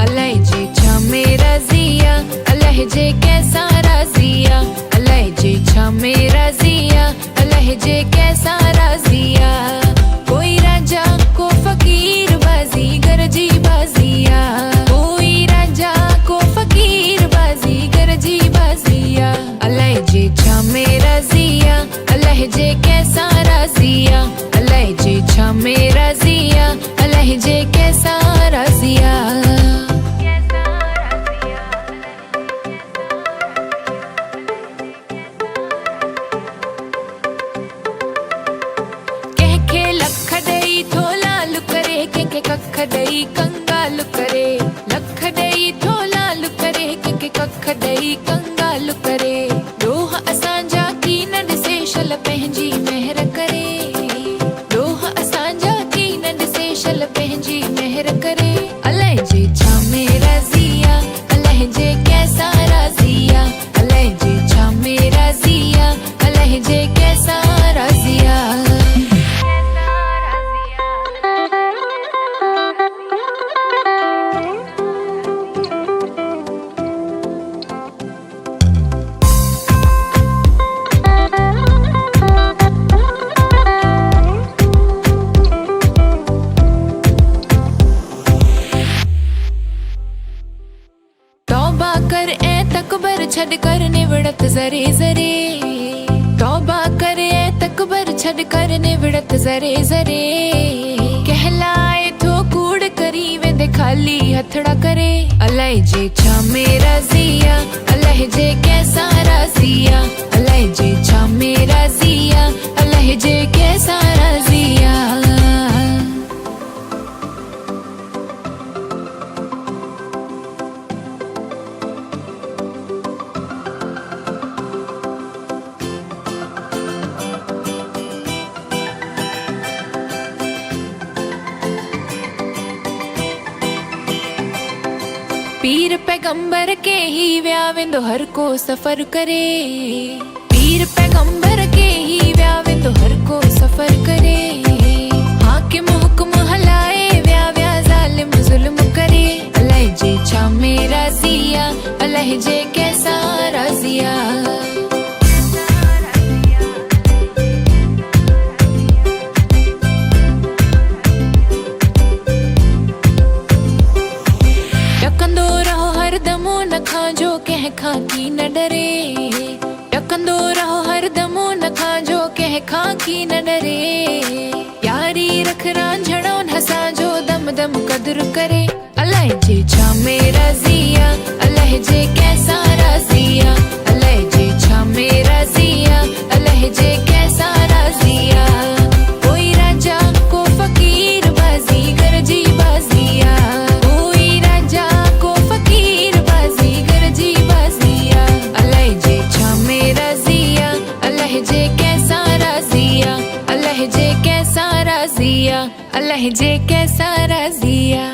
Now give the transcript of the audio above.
अलहजे छा मेरा जिया, अलहजे कैसा राजिया, अलहजे छा मेरा जिया, अलहजे कैसा राजिया। कोई राजा को फकीर बाजी गरजी बाजिया, कोई राजा को फकीर बाजी गरजी बाजिया। अलहजे छा मेरा जिया, अलहजे कैसा राजिया, अलहजे छा मेरा जिया, अलहजे कैसा राजिया। कहके लख दई थोला लुकरे, कहके कख दई कंगाल करे, लख दई थोला लुकरे, कहके कख दई कंगाल करे। डोह असांजा की न ॾिसे शल पंहिंजी मेहर करे, डोह असांजा की न ॾिसे शल पंहिंजी मेहर करे। अलहजे छा मेरा जिया, अलहजे कैसा राजिया, अलहजे छा मेरा जिया, अलहजे कैसा राजिया। तौबा कर ए तकबर छड़ कर निवड़त जरे जरे, तौबा कर ए तकबर छड़ कर निवड़त जरे जरे। कहलाए थो कूड़ करी वेंदे खाली हथड़ा करे। अलहजे छा मेरा जिया, अलहजे कैसा राजिया, अलहजे छा मेरा जिया, अलहजे कैसा राजिया। पीर पैगंबर के ही विया वेंदो हर को सफ़र करे, पीर पैगंबर के ही विया वेंदो हर को सफ़र करे। हाकिम हुक्म हलाए विया विया ज़ालिम ज़ुल्म करे। अलहजे छा मेरा जिया, अलहजे कैसा राजिया। टकंदो रहो हरदमो न खांजो कह खां की न डरे, टकंदो रहो हरदमो न खांजो कह खां की न डरे। यारी रख रांझणो न असांजो दम दम कदर करे। अलहजे छा मेरा जिया, अलहजे कैसा राजिया, अलहजे छा मेरा जिया, अलहजे कैसा राजिया। कोई राजा को फकीर बाजी गरजी बाजिया, कोई राजा को फकीर बाजी गरजी बाजिया। अलहजे छा मेरा जिया, अलहजे कैसा राजिया, अलहजे कैसा राजिया, अलहजे कैसा राजिया।